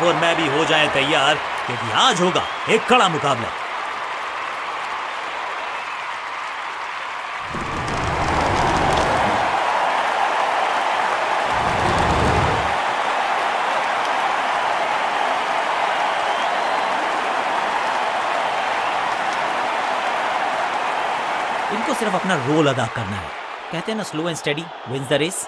और मैं भी हो जाएं तैयार, क्योंकि आज होगा एक कड़ा मुकाबला। इनको सिर्फ अपना रोल अदा करना है। कहते हैं ना, slow and steady wins the race.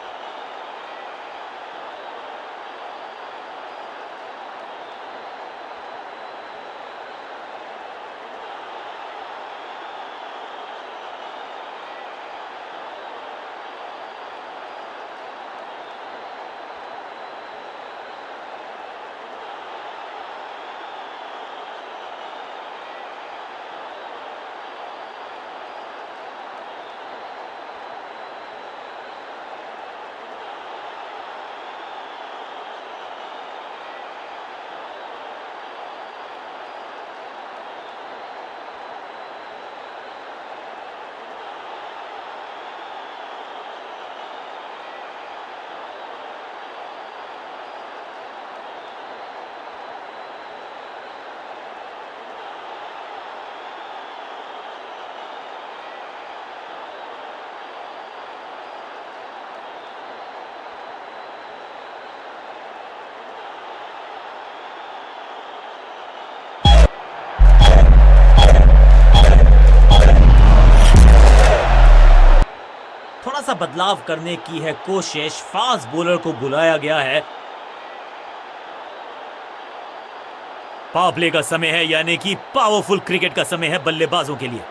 थोड़ा सा बदलाव करने की है कोशिश। फास्ट बॉलर को बुलाया गया है। पावर प्ले का समय है, यानी कि पावरफुल क्रिकेट का समय है बल्लेबाजों के लिए।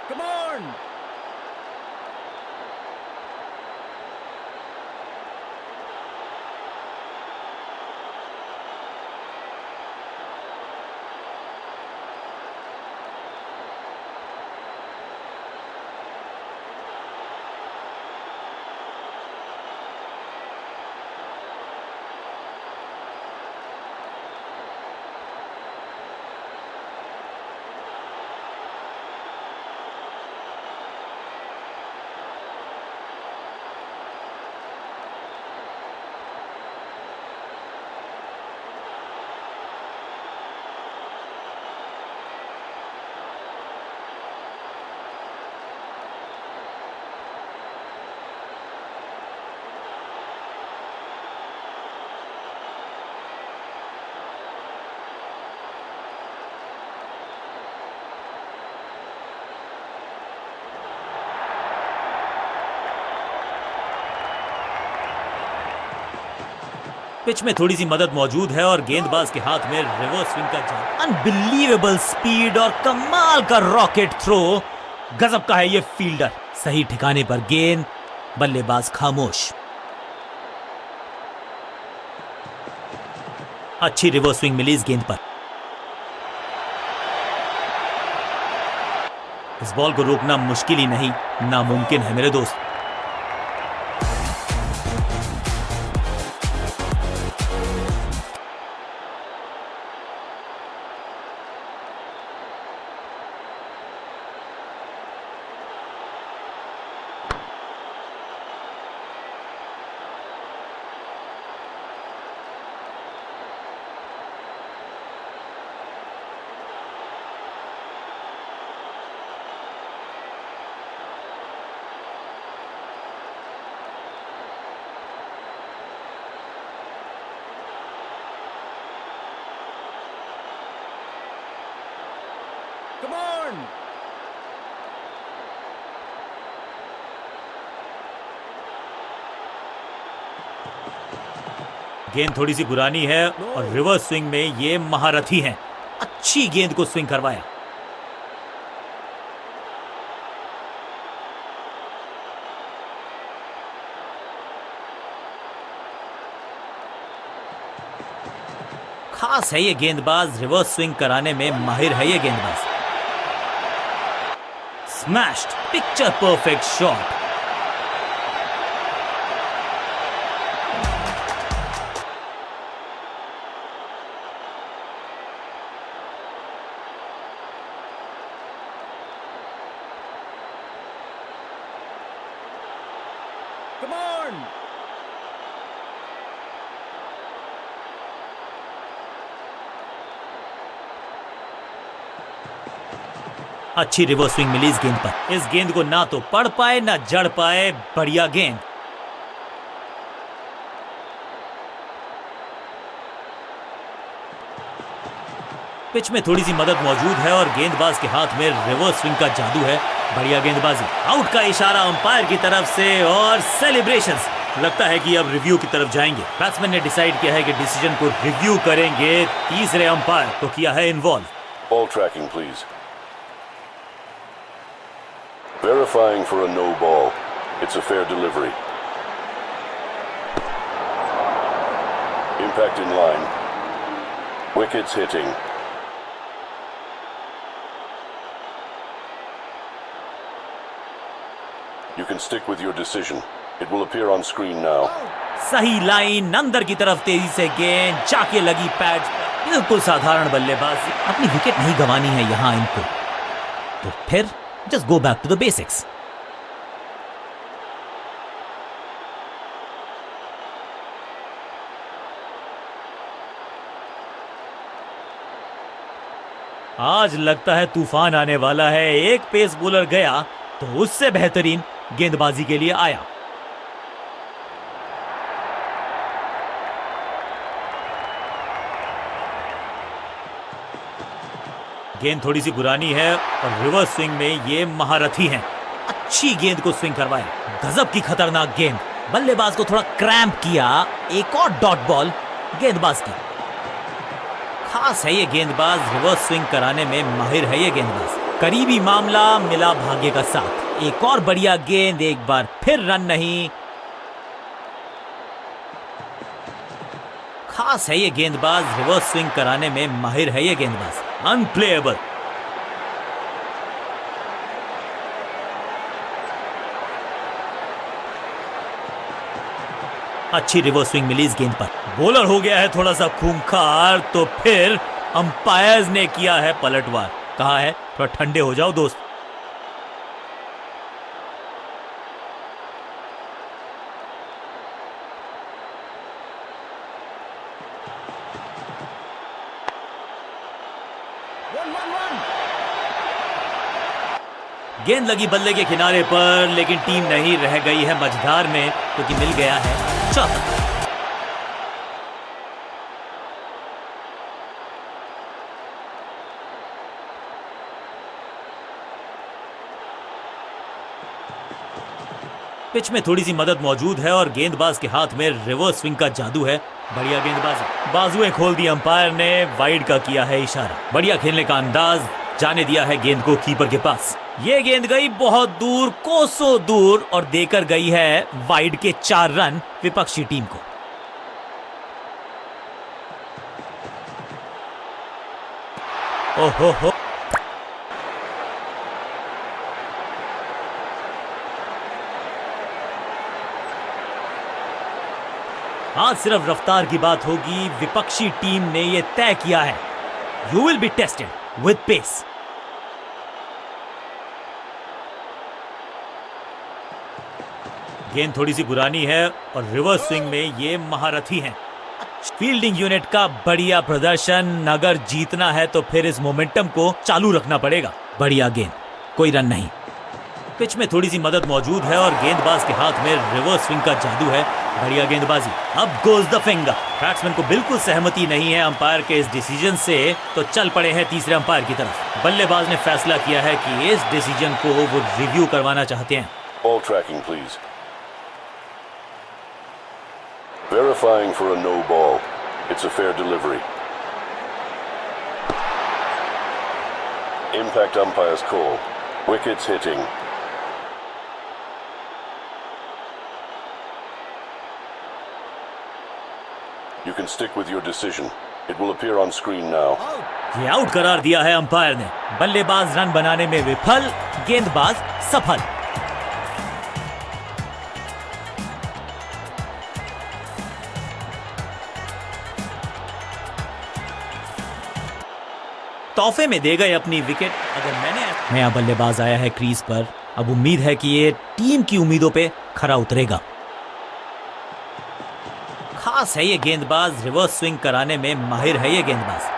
Come on! पिच में थोड़ी सी मदद मौजूद है और गेंदबाज के हाथ में रिवर्स स्विंग का जादू। अनबिलीवेबल स्पीड और कमाल का रॉकेट थ्रो। गजब का है ये फील्डर। सही ठिकाने पर गेंद, बल्लेबाज खामोश। अच्छी रिवर्स स्विंग मिली इस गेंद पर। इस बॉल को रोकना मुश्किल ही नहीं, नामुमकिन है मेरे दोस्त। Come on! गेंद थोड़ी सी पुरानी है और रिवर्स स्विंग में ये महारथी हैं। अच्छी गेंद को स्विंग करवाया। खास है ये गेंदबाज, रिवर्स स्विंग कराने में माहिर है ये गेंदबाज। Smashed, picture perfect shot. Come on! अच्छी रिवर्स स्विंग मिली इस गेंद पर। इस गेंद को ना तो पढ़ पाए ना जड़ पाए, बढ़िया गेंद। पिच में थोड़ी सी मदद मौजूद है और गेंदबाज के हाथ में रिवर्स स्विंग का जादू है। बढ़िया गेंदबाजी। आउट का इशारा अंपायर की तरफ से और सेलिब्रेशंस। लगता है कि अब रिव्यू की तरफ जाएंगे। बैट्समैन ने डिसाइड किया है कि डिसीजन को रिव्यू करेंगे। तीसरे अंपायर को किया है involve. Ball tracking, please. Verifying for a no ball. It's a fair delivery. Impact in line. Wickets hitting. You can stick with your decision. It will appear on screen now. सही line, अंदर की तरफ तेजी से गेंद जाके लगी pad. बिल्कुल साधारण बल्लेबाजी। अपनी विकेट नहीं गंवानी है यहां इनको, तो फिर just go back to the basics. आज लगता है तूफान आने वाला है। एक पेस बॉलर गया तो उससे बेहतरीन गेंदबाजी के लिए आया। गेंद थोड़ी सी पुरानी है और रिवर्स स्विंग में ये महारथी हैं। अच्छी गेंद को स्विंग करवाया। गजब की खतरनाक गेंद। बल्लेबाज को थोड़ा क्रैम्प किया। एक और डॉट बॉल गेंदबाज की। खास है ये गेंदबाज, रिवर्स स्विंग कराने में माहिर है ये गेंदबाज। करीबी मामला, मिला भाग्य का साथ। एक और बढ़िया गेंद, एक बार फिर रन नहीं। खास है ये गेंदबाज, रिवर्स स्विंग कराने में माहिर है ये गेंदबाज। अनप्लेएबल। अच्छी रिवर्स स्विंग मिली इस गेंद पर। बॉलर हो गया है थोड़ा सा खूंखार, तो फिर अंपायर्स ने किया है पलटवार। कहा है थोड़ा ठंडे हो जाओ दोस्त। गेंद लगी बल्ले के किनारे पर, लेकिन टीम नहीं रह गई है मझधार में, क्योंकि मिल गया है चौथा। पिच में थोड़ी सी मदद मौजूद है और गेंदबाज के हाथ में रिवर्स स्विंग का जादू है। बढ़िया गेंदबाजी। बाजुएं खोल दी अंपायर ने, वाइड का किया है इशारा। बढ़िया खेलने का अंदाज, जाने दिया है गेंद को कीपर के पास। ये गेंद गई बहुत दूर, कोसों दूर, और देकर गई है वाइड के 4 रन विपक्षी टीम को। ओहो हो। आज सिर्फ रफ्तार की बात होगी। विपक्षी टीम ने यह तय किया है, you will be tested with pace. गेंद थोड़ी सी पुरानी है और रिवर्स स्विंग में ये महारथी हैं। फील्डिंग यूनिट का बढ़िया प्रदर्शन। अगर जीतना है तो फिर इस मोमेंटम को चालू रखना पड़ेगा। बढ़िया गेंद, कोई रन नहीं। पिच में थोड़ी सी मदद मौजूद है और गेंदबाज के हाथ में रिवर्स स्विंग का जादू है। बढ़िया गेंदबाजी। अब गोज द फिंगर। बैट्समैन को बिल्कुल सहमति नहीं है अंपायर के इस डिसीजन से, तो चल पड़े हैं तीसरे अंपायर की तरफ। बल्लेबाज ने फैसला किया है कि इस डिसीजन को वो रिव्यू करवाना चाहते हैं। Ball tracking, please. Verifying for a no ball. It's a fair delivery. Impact umpire's call. Wickets hitting. You can stick with your decision. It will appear on screen now. ये out करार दिया है umpire ने। बल्लेबाज run बनाने में विफल, गेंदबाज सफल। तोहफे में दे गए अपनी विकेट। अगर नया बल्लेबाज आया है क्रीज पर, अब उम्मीद है कि ये टीम की उम्मीदों पे खरा उतरेगा। खास है ये गेंदबाज, रिवर्स स्विंग कराने में माहिर है ये गेंदबाज।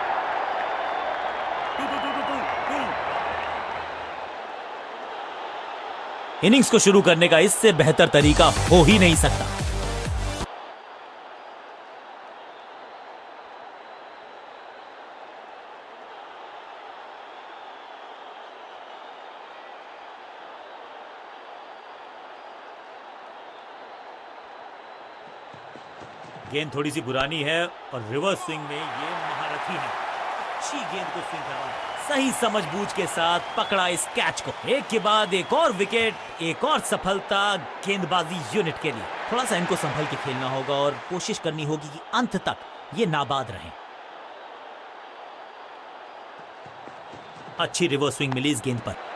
इनिंग्स को शुरू करने का इससे बेहतर तरीका हो ही नहीं सकता। गेंद थोड़ी सी पुरानी है और रिवर्स स्विंग में ये महारथी है। अच्छी गेंद को स्विंग करवाया, सही समझबूझ के साथ पकड़ा इस कैच को। एक के बाद एक और विकेट, एक और सफलता गेंदबाजी यूनिट के लिए। थोड़ा सा इनको संभल के खेलना होगा और कोशिश करनी होगी कि अंत तक ये नाबाद रहें। अच्छी रिवर्स स्विंग मिली इस गेंद पर।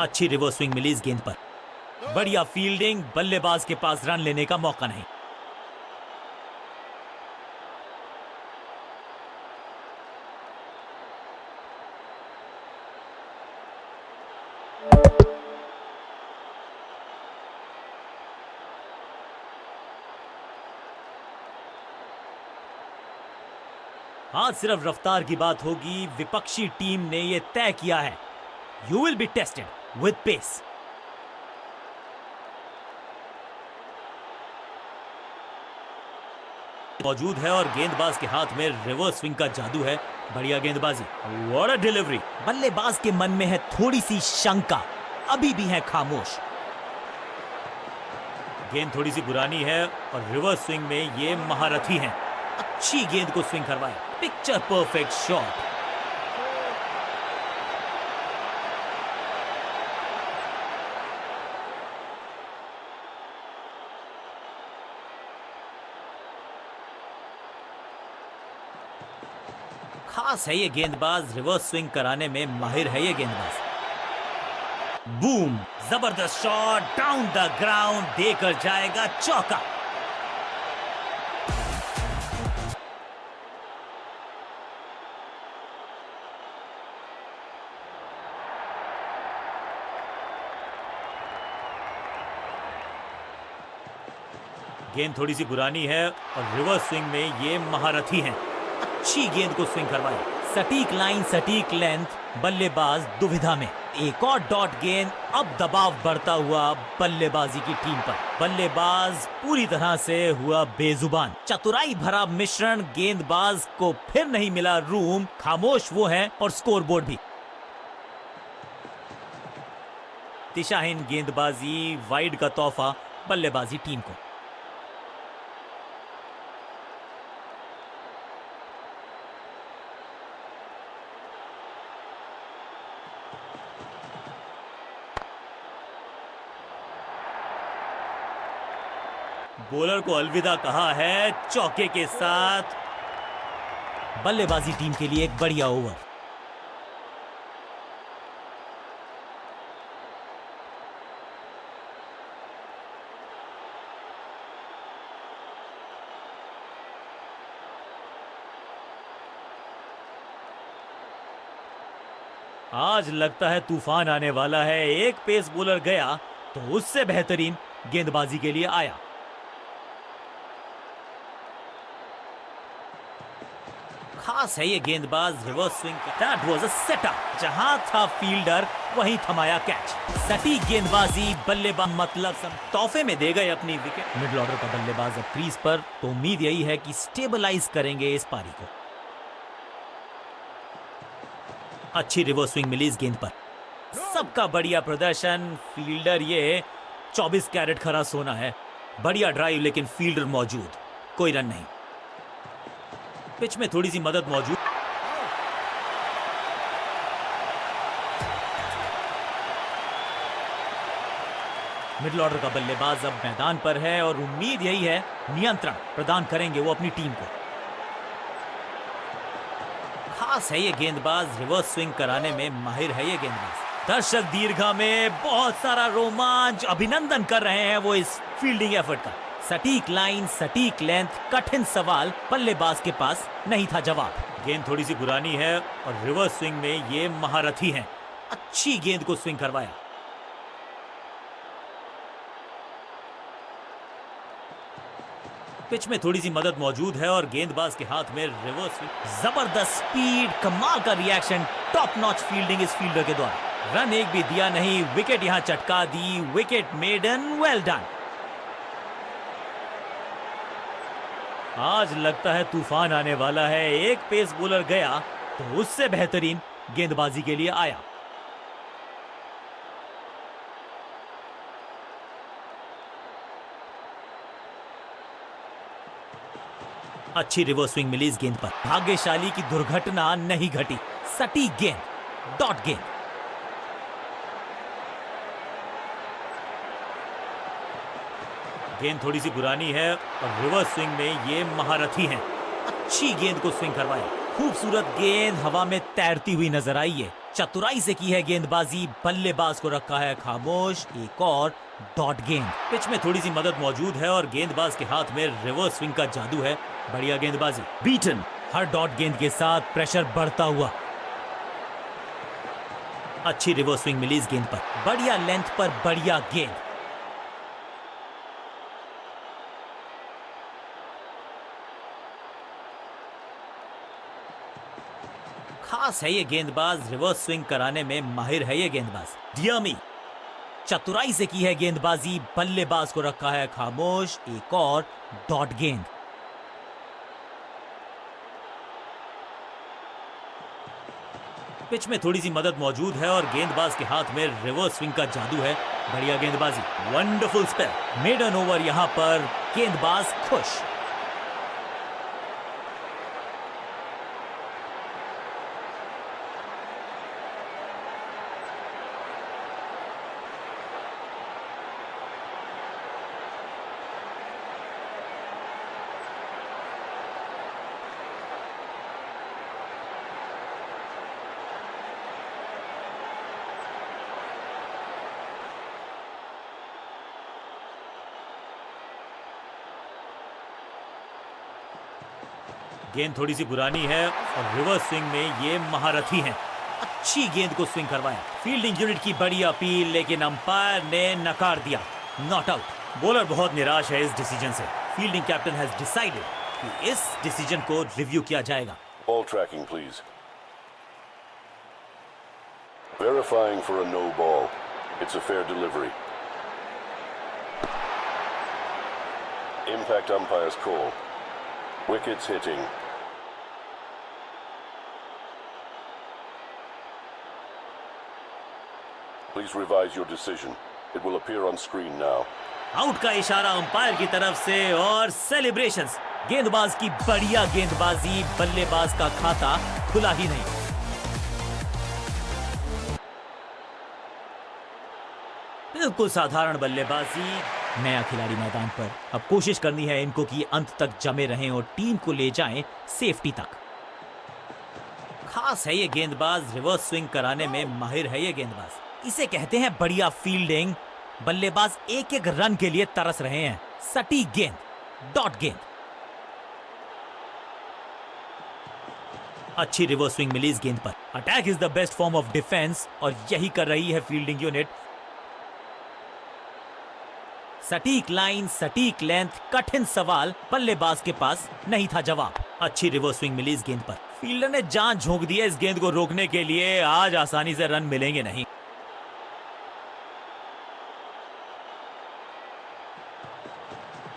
अच्छी रिवर्स स्विंग मिली इस गेंद पर। बढ़िया फील्डिंग, बल्लेबाज के पास रन लेने का मौका नहीं। आज सिर्फ रफ्तार की बात होगी। विपक्षी टीम ने यह तय किया है, you will be tested with pace. मौजूद है और गेंदबाज के हाथ में रिवर्स स्विंग का जादू है। बढ़िया गेंदबाजी, व्हाट अ डिलीवरी। बल्लेबाज के मन में है थोड़ी सी शंका, अभी भी है खामोश। गेंद थोड़ी सी पुरानी है और रिवर्स स्विंग में ये महारथी हैं। अच्छी गेंद को स्विंग करवाया, पिक्चर परफेक्ट शॉट। खास है ये गेंदबाज, रिवर्स स्विंग कराने में माहिर है ये गेंदबाज। बूम, जबरदस्त शॉट, डाउन द ग्राउंड, देकर जाएगा चौका। गेंद थोड़ी सी पुरानी है और रिवर्स स्विंग में ये महारथी हैं। अच्छी गेंद को स्विंग करवाया, सटीक लाइन, सटीक लेंथ, बल्लेबाज दुविधा में। एक और डॉट गेंद, अब दबाव बढ़ता हुआ बल्लेबाजी की टीम पर। बल्लेबाज पूरी तरह से हुआ बेजुबान। चतुराई भरा मिश्रण, गेंदबाज को फिर नहीं मिला रूम, खामोश वो है और स्कोरबोर्ड भी। दिशाहीन गेंदबाजी, वाइड का तोहफा बल्लेबाजी टीम को। बॉलर को अलविदा कहा है चौके के साथ। बल्लेबाजी टीम के लिए एक बढ़िया ओवर। आज लगता है तूफान आने वाला है। एक पेस बॉलर गया तो उससे बेहतरीन गेंदबाजी के लिए आया। खास है ये गेंदबाज, reverse swing. That was a setup, जहां था फील्डर वहीं थमाया कैच। सटीक गेंदबाजी, बल्लेबाज मतलब सब तोहफे में दे गए अपनी विकेट। मिडिल ऑर्डर का बल्लेबाज अब क्रीज पर, तो उम्मीद यही है कि स्टेबलाइज करेंगे इस पारी को। अच्छी रिवर्स स्विंग मिली इस गेंद पर। सबका बढ़िया प्रदर्शन। फील्डर ये 24 कैरेट खरा सोना है। बढ़िया ड्राइव, लेकिन फील्डर मौजूद, कोई रन नहीं। पिच में थोड़ी सी मदद मौजूद। मिडिल ऑर्डर का बल्लेबाज अब मैदान पर है और उम्मीद यही है नियंत्रण प्रदान करेंगे वो अपनी टीम को। खास है ये गेंदबाज, रिवर्स स्विंग कराने में माहिर है ये गेंदबाज। दर्शक दीर्घा में बहुत सारा रोमांच, अभिनंदन कर रहे हैं वो इस फील्डिंग एफर्ट का। सटीक लाइन, सटीक लेंथ, कठिन सवाल, बल्लेबाज के पास नहीं था जवाब। गेंद थोड़ी सी पुरानी है और रिवर्स स्विंग में ये महारथी हैं। अच्छी गेंद को स्विंग करवाया। पिच में थोड़ी सी मदद मौजूद है और गेंदबाज के हाथ में रिवर्स स्विंग। जबरदस्त स्पीड, कमाल का रिएक्शन, टॉप नॉच फील्डिंग इस फील्डर के द्वारा। रन एक भी दिया नहीं, विकेट यहां चटका दी। Wicket maiden, well done. आज लगता है तूफान आने वाला है। एक पेस बॉलर गया तो उससे बेहतरीन गेंदबाजी के लिए आया। अच्छी रिवर्स स्विंग मिली इस गेंद पर। भाग्यशाली की दुर्घटना नहीं घटी। सटीक गेंद, डॉट गेंद। गेंद थोड़ी सी पुरानी है और रिवर्स स्विंग में ये महारथी हैं। अच्छी गेंद को स्विंग करवाया। खूबसूरत गेंद हवा में तैरती हुई नजर आई है। चतुराई से की है गेंदबाजी, बल्लेबाज को रखा है खामोश। एक और डॉट गेंद। पिच में थोड़ी सी मदद मौजूद है और गेंदबाज के हाथ में रिवर्स स्विंग का जादू है। बढ़िया गेंदबाजी। बीटन। हर डॉट गेंद के साथ प्रेशर बढ़ता हुआ। अच्छी रिवर्स स्विंग मिली इस गेंद पर। बढ़िया लेंथ पर बढ़िया गेंद। खास है ये गेंदबाज, रिवर्स स्विंग कराने में माहिर है ये गेंदबाज। डियामी। चतुराई से की है गेंदबाजी, बल्लेबाज को रखा है खामोश। एक और डॉट गेंद। पिच में थोड़ी सी मदद मौजूद है और गेंदबाज के हाथ में रिवर्स स्विंग का जादू है। बढ़िया गेंदबाजी। Wonderful spell. मेडन ओवर यहां पर गेंदबाज खुश। गेंद थोड़ी सी पुरानी है और रिवर्स स्विंग में ये महारथी हैं। अच्छी गेंद को स्विंग करवाया। फील्डिंग यूनिट की बड़ी अपील, लेकिन अंपायर ने नकार दिया। Not out. बॉलर बहुत निराश है इस डिसीजन से। फील्डिंग कैप्टन हैज डिसाइडेड कि इस डिसीजन को रिव्यू किया जाएगा। Ball tracking, please. Verifying for a no ball. It's a fair delivery. Impact umpire's call. Wickets hitting. Please revise your decision. It will appear on screen now. Out का इशारा umpire की तरफ से और celebrations. गेंदबाज की बढ़िया गेंदबाजी, बल्लेबाज का खाता खुला ही नहीं। बिल्कुल साधारण बल्लेबाजी। नया खिलाड़ी मैदान पर। अब कोशिश करनी है इनको कि अंत तक जमे रहें और टीम को ले जाएं सेफ्टी तक। खास है ये गेंदबाज, रिवर्स स्विंग कराने में माहिर है ये गेंदबाज। इसे कहते हैं बढ़िया फील्डिंग। बल्लेबाज एक एक रन के लिए तरस रहे हैं। सटीक गेंद, डॉट गेंद। अच्छी रिवर्स स्विंग मिली इस गेंद पर। Attack is the best form of defence और यही कर रही है फील्डिंग यूनिट। सटीक लाइन, सटीक लेंथ, कठिन सवाल, बल्लेबाज के पास नहीं था जवाब। अच्छी रिवर्स स्विंग मिली इस गेंद पर। फील्डर ने जान झोंक दी है इस गेंद को रोकने के लिए। आज आसानी से रन मिलेंगे नहीं।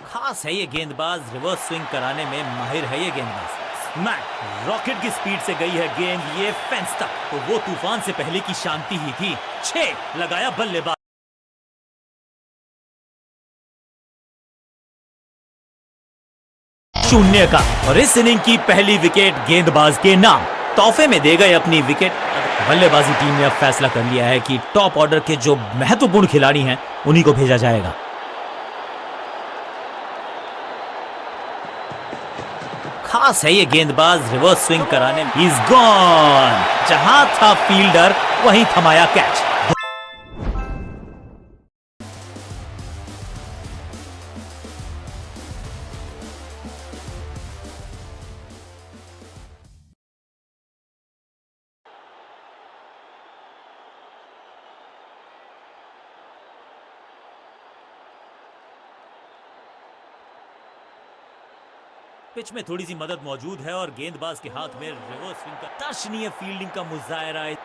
खास है ये गेंदबाज, रिवर्स स्विंग कराने में माहिर है ये गेंदबाज। स्मैक। रॉकेट की स्पीड से गई है गेंद ये फेंस तक। तो वो तूफान से पहले की शांति ही थी। 6 लगाया बल्लेबाज। शून्य का। और इस इनिंग की पहली विकेट गेंदबाज के नाम। तोहफे में दे गए अपनी विकेट। बल्लेबाजी टीम ने अब फैसला कर लिया है कि टॉप ऑर्डर के जो महत्वपूर्ण खिलाड़ी हैं उन्हीं को भेजा जाएगा। खास है ये गेंदबाज, रिवर्स स्विंग कराने में। Is gone. जहां था फील्डर वहीं थमाया कैच। पिच में थोड़ी सी मदद मौजूद है और गेंदबाज के हाथ में रिवर्स स्विंग का दर्शनीय फील्डिंग का मुजाहरा है।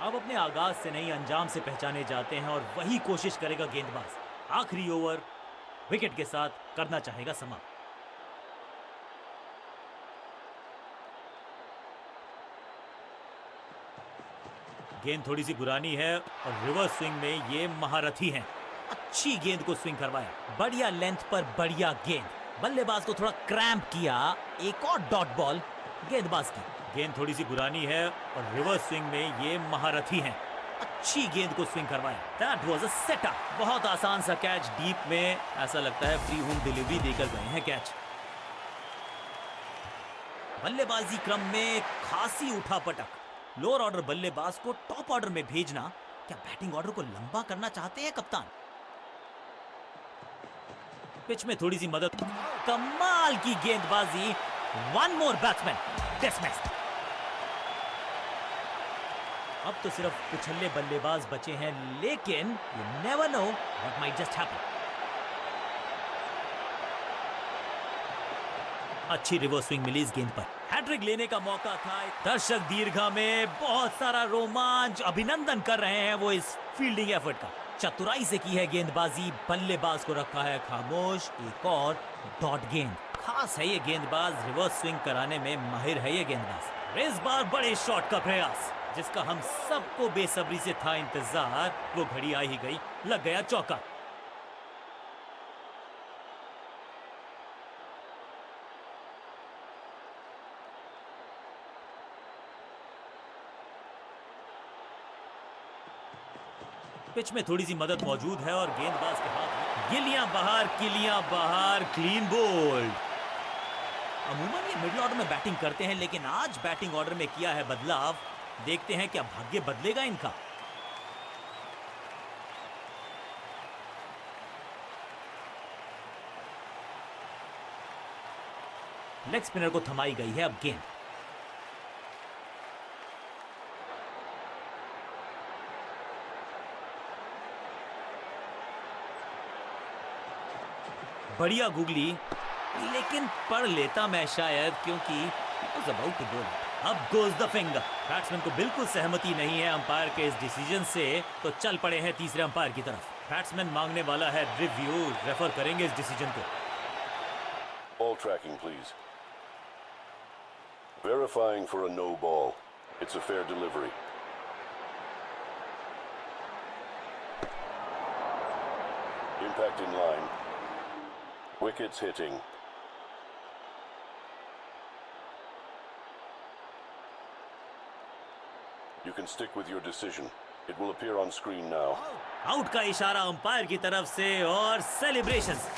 अब अपने आगाज से नहीं अंजाम से पहचाने जाते हैं और वही कोशिश करेगा गेंदबाज। आखिरी ओवर विकेट के साथ करना चाहेगा समाप्त। गेंद थोड़ी सी पुरानी है और रिवर्स स्विंग में ये महारथी हैं। अच्छी गेंद को स्विंग करवाया, बढ़िया लेंथ पर बढ़िया गेंद। बल्लेबाज को थोड़ा क्रैम्प किया। एक और डॉट बॉल गेंदबाज की। गेंद थोड़ी सी पुरानी है और रिवर्स स्विंग में ये महारथी हैं। अच्छी गेंद को स्विंग करवाया। That was a setup. बहुत आसान सा कैच डीप में, ऐसा लगता है फ्री होम डिलीवरी देकर गए हैं कैच। बल्लेबाजी क्रम में खासी उठापटक। लोअर ऑर्डर बल्लेबाज को टॉप ऑर्डर में भेजना, क्या बैटिंग ऑर्डर को लंबा करना चाहते हैं कप्तान? पिच में थोड़ी सी मदद। कमाल की गेंदबाजी। One more batsman dismissed. अब तो सिर्फ उछल्ले बल्लेबाज बचे हैं, लेकिन you never know what might just happen. अच्छी रिवर्स स्विंग मिली इस गेंद पर। हैट्रिक लेने का मौका था। दर्शक दीर्घा में बहुत सारा रोमांच। अभिनंदन कर रहे हैं वो इस फील्डिंग एफर्ट का। चतुराई से की है गेंदबाजी। बल्लेबाज को रखा है खामोश। एक और डॉट गेंद। खास है ये गेंदबाज, रिवर्स स्विंग कराने में माहिर है ये गेंदबाज। इस बार बड़े शॉट का प्रयास, जिसका हम सबको बेसब्री से था इंतजार। वो घड़ी आ ही गई, लग गया चौका। पिच में थोड़ी सी मदद मौजूद है और गेंदबाज के हाथ में गिलियां बाहर, किलियां बाहर, क्लीन बोल्ड। अमूमन ये मिडिल ऑर्डर में बैटिंग करते हैं, लेकिन आज बैटिंग ऑर्डर में किया है बदलाव। देखते हैं क्या भाग्य बदलेगा इनका। लेग स्पिनर को थमाई गई है अब गेंद। बढ़िया गुगली, लेकिन पढ़ लेता मैं शायद, क्योंकि अबाउट टू बॉल। अब गोज द फिंगर। बैट्समैन को बिल्कुल सहमति नहीं है अंपायर के इस डिसीजन से, तो चल पड़े हैं तीसरे अंपायर की तरफ। बैट्समैन मांगने वाला है रिव्यू, रेफर करेंगे इस डिसीजन को। Ball tracking, please. Verifying for a no ball. It's a fair delivery. Impact in line. Wickets hitting. You can stick with your decision. It will appear on screen now. Out का इशारा umpire की तरफ से और celebrations.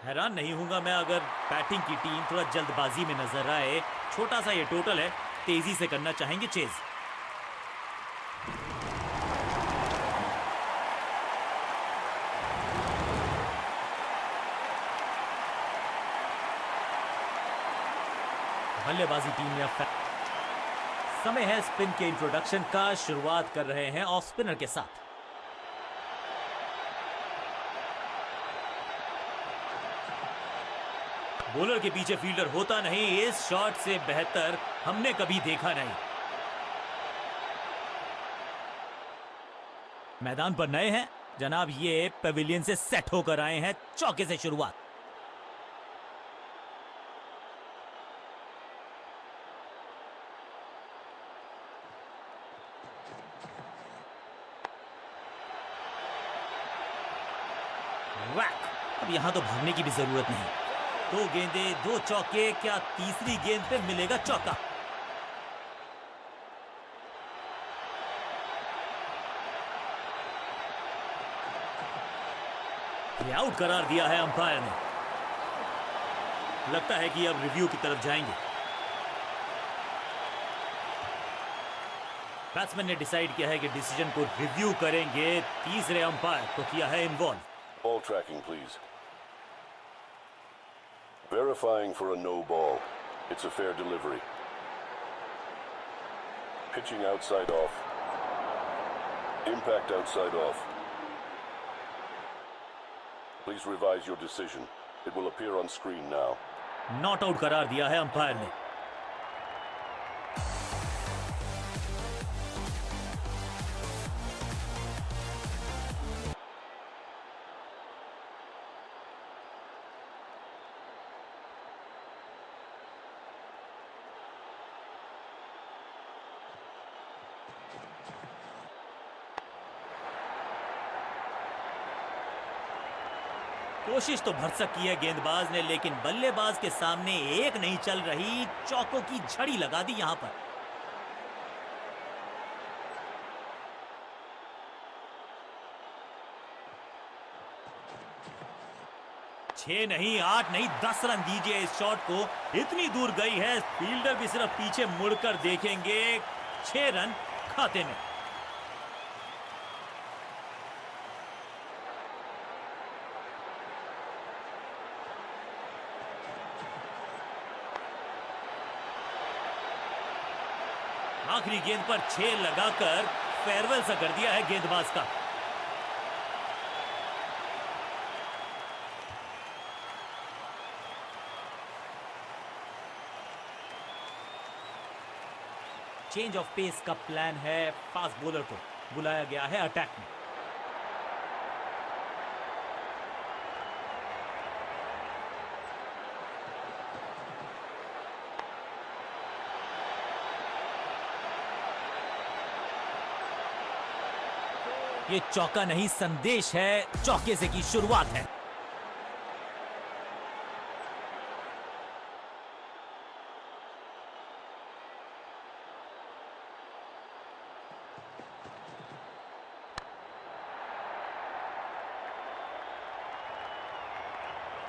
हैरान नहीं हूंगा मैं अगर बैटिंग की टीम थोड़ा जल्दबाजी में नजर आए। छोटा सा ये टोटल है, तेजी से करना चाहेंगे चेज। बल्लेबाजी टीम में अब समय है स्पिन के इंट्रोडक्शन का। शुरुआत कर रहे हैं ऑफ स्पिनर के साथ। बॉलर के पीछे फील्डर होता नहीं, इस शॉट से बेहतर हमने कभी देखा नहीं। मैदान पर नए हैं जनाब, ये पेविलियन से सेट होकर आए हैं। चौके से शुरुआत। वैक। अब यहां तो भागने की भी जरूरत नहीं। दो गेंदे, दो चौके, क्या तीसरी गेंद पे मिलेगा चौका? ये आउट करार दिया है अंपायर ने। लगता है कि अब रिव्यू की तरफ जाएंगे। बैट्समैन ने डिसाइड किया है कि डिसीजन को रिव्यू करेंगे। तीसरे अंपायर को किया है involve. Ball tracking, please. Verifying for a no ball. It's a fair delivery. Pitching outside off. Impact outside off. Please revise your decision. It will appear on screen now. Not out करार दिया है umpire ने। कोशिश तो भरसक की है गेंदबाज ने, लेकिन बल्लेबाज के सामने एक नहीं चल रही। चौकों की झड़ी लगा दी यहां पर। छह नहीं, 8 नहीं, 10 रन दीजिए इस शॉट को। इतनी दूर गई है, फील्डर भी सिर्फ पीछे मुड़कर देखेंगे। 6 रन खाते में। आखिरी गेंद पर 6 लगाकर फेयरवेल सा कर दिया है गेंदबाज का। चेंज ऑफ पेस का प्लान है। फास्ट बॉलर को बुलाया गया है अटैक में। ये चौका नहीं, संदेश है। चौके से की शुरुआत है।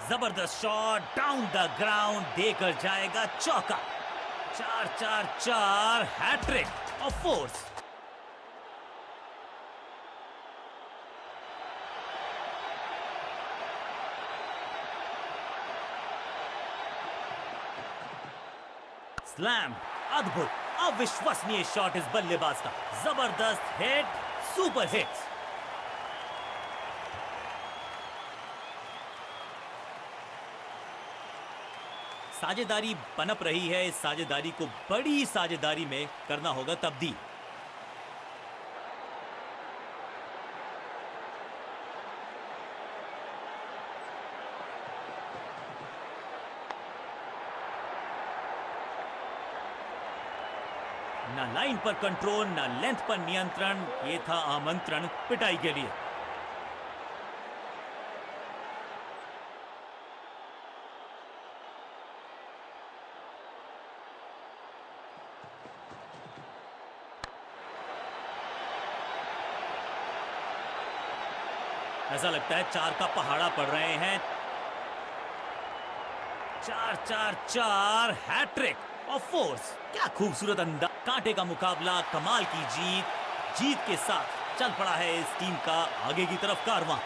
जबरदस्त शॉट डाउन द ग्राउंड, देकर जाएगा चौका। 4-4-4 हैट्रिक ऑफ फोर्स। स्लैम, अद्भुत, अविश्वसनीय शॉट इस बल्लेबाज का। जबरदस्त हिट, सुपर हिट। साझेदारी पनप रही है। इस साझेदारी को बड़ी साझेदारी में करना होगा तब्दील। ना लाइन पर कंट्रोल, ना लेंथ पर नियंत्रण। ये था आमंत्रण पिटाई के लिए। ऐसा लगता है 4 का पहाड़ा पड़ रहे हैं। 4-4-4 हैट्रिक ऑफ फोर्स। क्या खूबसूरत अंदाज। कांटे का मुकाबला, कमाल की जीत। जीत के साथ चल पड़ा है इस टीम का आगे की तरफ कारवां।